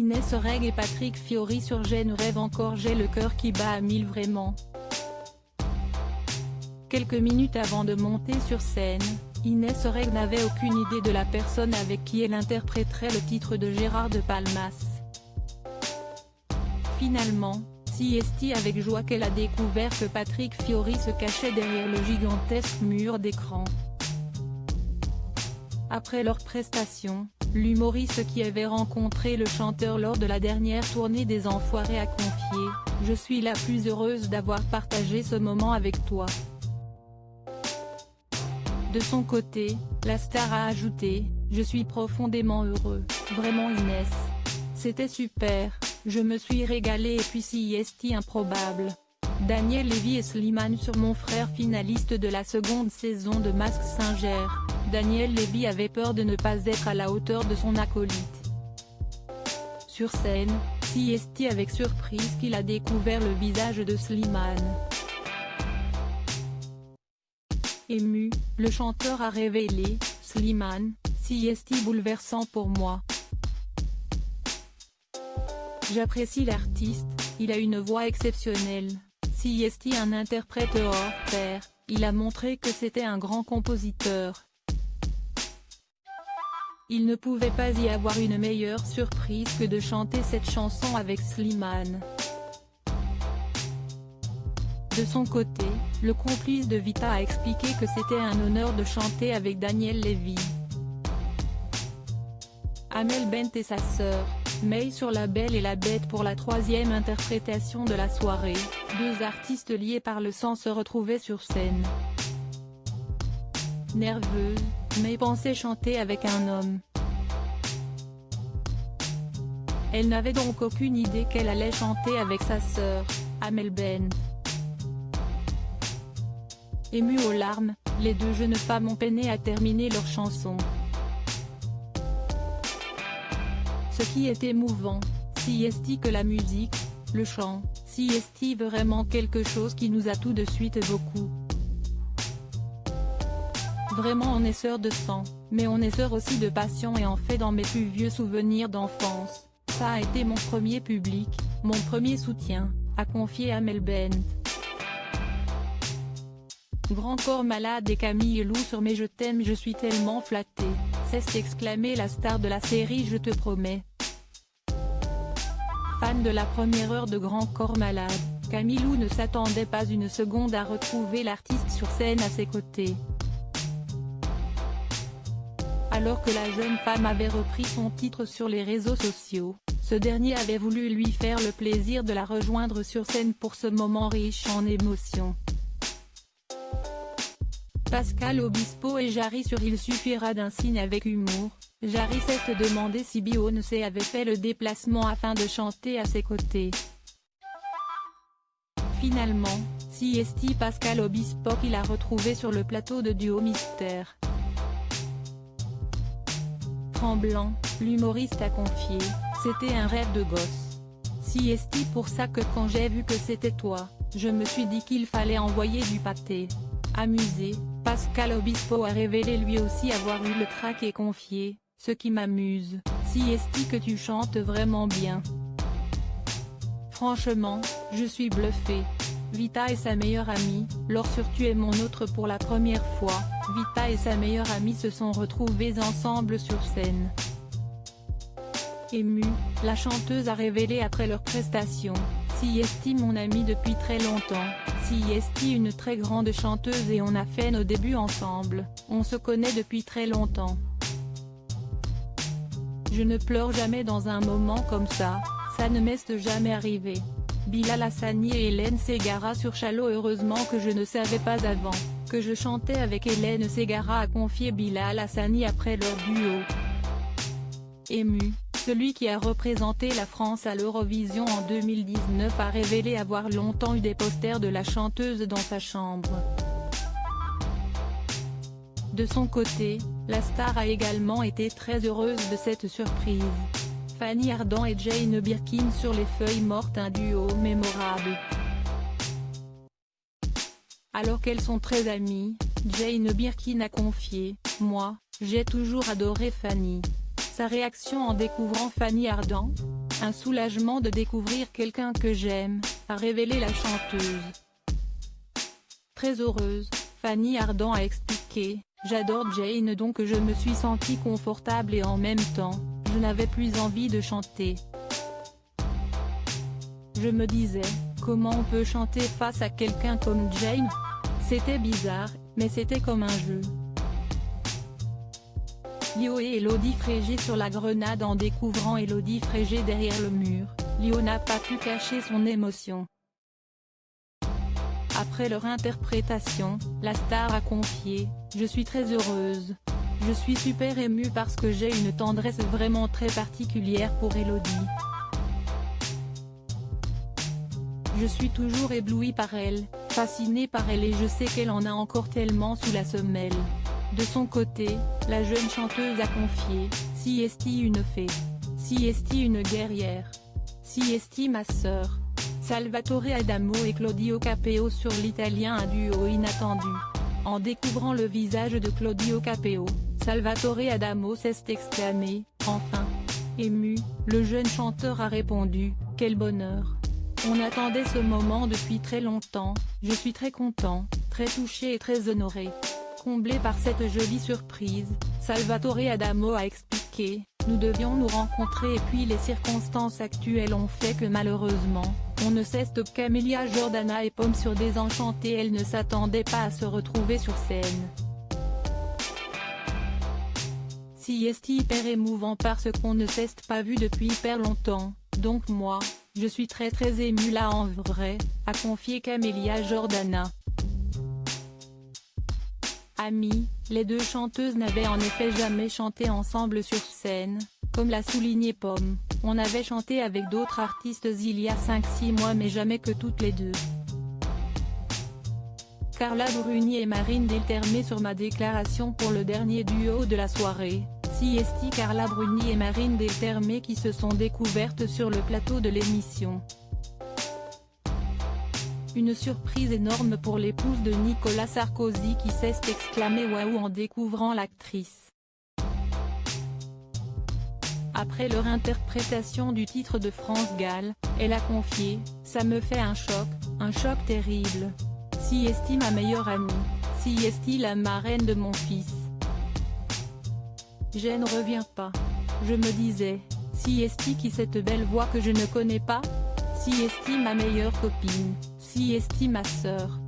Inès Oreg et Patrick Fiori sur Je ne rêve encore, j'ai le cœur qui bat à 1000 vraiment. Quelques minutes avant de monter sur scène, Inès Oreg n'avait aucune idée de la personne avec qui elle interpréterait le titre de Gérard de Palmas. Finalement, c'est avec joie qu'elle a découvert que Patrick Fiori se cachait derrière le gigantesque mur d'écran. Après leur prestation, l'humoriste qui avait rencontré le chanteur lors de la dernière tournée des Enfoirés a confié « Je suis la plus heureuse d'avoir partagé ce moment avec toi ». De son côté, la star a ajouté « Je suis profondément heureux, vraiment Inès. C'était super, je me suis régalé et puis c'est improbable. Daniel Lévy et Slimane sur mon frère finaliste de la seconde saison de Mask Singer. Daniel Lévy avait peur de ne pas être à la hauteur de son acolyte. Sur scène, c'est avec surprise qu'il a découvert le visage de Slimane. Ému, le chanteur a révélé « Slimane, c'est bouleversant pour moi. J'apprécie l'artiste, il a une voix exceptionnelle. C'est un interprète hors pair, il a montré que c'était un grand compositeur. Il ne pouvait pas y avoir une meilleure surprise que de chanter cette chanson avec Slimane. » De son côté, le complice de Vita a expliqué que c'était un honneur de chanter avec Daniel Lévy. Amel Bent et sa sœur, May sur La Belle et la Bête pour la troisième interprétation de la soirée, deux artistes liés par le sang se retrouvaient sur scène. Nerveuse, May pensait chanter avec un homme. Elle n'avait donc aucune idée qu'elle allait chanter avec sa sœur, Amel Bent. Émues aux larmes, les deux jeunes femmes ont peiné à terminer leur chanson. Ce qui est émouvant, c'est que la musique, le chant, c'est vraiment quelque chose qui nous a tout de suite beaucoup. Vraiment on est sœurs de sang, mais on est sœurs aussi de passion et en fait dans mes plus vieux souvenirs d'enfance, ça a été mon premier public, mon premier soutien, a confié Amel Bent. Grand corps malade et Camille Lou sur Mais je t'aime, je suis tellement flattée, s'est exclamé la star de la série Je te promets. Fan de la première heure de Grand corps malade, Camille Lou ne s'attendait pas une seconde à retrouver l'artiste sur scène à ses côtés. Alors que la jeune femme avait repris son titre sur les réseaux sociaux, ce dernier avait voulu lui faire le plaisir de la rejoindre sur scène pour ce moment riche en émotions. Pascal Obispo et Jarry sur Il suffira d'un signe avec humour, Jarry s'est demandé si Beyoncé avait fait le déplacement afin de chanter à ses côtés. Finalement, c'est Pascal Obispo qu'il a retrouvé sur le plateau de Duo Mystère. Tremblant, l'humoriste a confié « C'était un rêve de gosse. C'est pour ça que quand j'ai vu que c'était toi, je me suis dit qu'il fallait envoyer du pâté. » Amusé, Pascal Obispo a révélé lui aussi avoir eu le trac et confié « Ce qui m'amuse, c'est que tu chantes vraiment bien. Franchement, je suis bluffé. » Vita et sa meilleure amie, lors sur Tu es mon autre pour la première fois, Vita et sa meilleure amie se sont retrouvées ensemble sur scène. Émue, la chanteuse a révélé après leur prestation « C'est mon amie depuis très longtemps, c'est une très grande chanteuse et on a fait nos débuts ensemble, on se connaît depuis très longtemps. Je ne pleure jamais dans un moment comme ça ne m'est jamais arrivé. » Bilal Hassani et Hélène Ségara sur Chalot. Heureusement que je ne savais pas avant, que je chantais avec Hélène Ségara, a confié Bilal Hassani après leur duo. Ému, celui qui a représenté la France à l'Eurovision en 2019 a révélé avoir longtemps eu des posters de la chanteuse dans sa chambre. De son côté, la star a également été très heureuse de cette surprise. Fanny Ardant et Jane Birkin sur Les Feuilles Mortes, un duo mémorable. Alors qu'elles sont très amies, Jane Birkin a confié « Moi, j'ai toujours adoré Fanny. » Sa réaction en découvrant Fanny Ardant ? Un soulagement de découvrir quelqu'un que j'aime, a révélé la chanteuse. Très heureuse, Fanny Ardant a expliqué, « J'adore Jane donc je me suis sentie confortable et en même temps, je n'avais plus envie de chanter. Je me disais, comment on peut chanter face à quelqu'un comme Jane? C'était bizarre, mais c'était comme un jeu. » Lio et Élodie Frégé sur la grenade. En découvrant Élodie Frégé derrière le mur, Lio n'a pas pu cacher son émotion. Après leur interprétation, la star a confié, « Je suis très heureuse. Je suis super émue parce que j'ai une tendresse vraiment très particulière pour Élodie. Je suis toujours éblouie par elle, fascinée par elle et je sais qu'elle en a encore tellement sous la semelle. » De son côté, la jeune chanteuse a confié, « Si esti une fée. Si esti une guerrière. Si esti ma sœur. » Salvatore Adamo et Claudio Capeo sur l'italien, un duo inattendu. En découvrant le visage de Claudio Capeo, Salvatore Adamo s'est exclamé, « Enfin !» Ému, le jeune chanteur a répondu, « Quel bonheur ! On attendait ce moment depuis très longtemps, je suis très content, très touché et très honoré. » Comblé par cette jolie surprise, Salvatore Adamo a expliqué, « Nous devions nous rencontrer et puis les circonstances actuelles ont fait que malheureusement, on ne cesse de Camelia Jordana et Pomme sur Désenchanté. Elle ne s'attendait pas à se retrouver sur scène. Si est hyper émouvant parce qu'on ne s'est pas vu depuis hyper longtemps, donc moi, je suis très émue là en vrai, » a confié Camelia Jordana. Amies, les deux chanteuses n'avaient en effet jamais chanté ensemble sur scène, comme l'a souligné Pomme, « On avait chanté avec d'autres artistes il y a 5-6 mois mais jamais que toutes les deux. » Carla Bruni et Marine Delterme sur ma déclaration pour le dernier duo de la soirée, Si esti Carla Bruni et Marine Delterme qui se sont découvertes sur le plateau de l'émission. Une surprise énorme pour l'épouse de Nicolas Sarkozy qui s'est exclamé « Waouh » en découvrant l'actrice. Après leur interprétation du titre de France Gall, elle a confié, « Ça me fait un choc terrible. Si esti ma meilleure amie, si esti la marraine de mon fils. Je ne reviens pas. Je me disais, si esti qui cette belle voix que je ne connais pas? Si esti ma meilleure copine, si esti ma sœur. »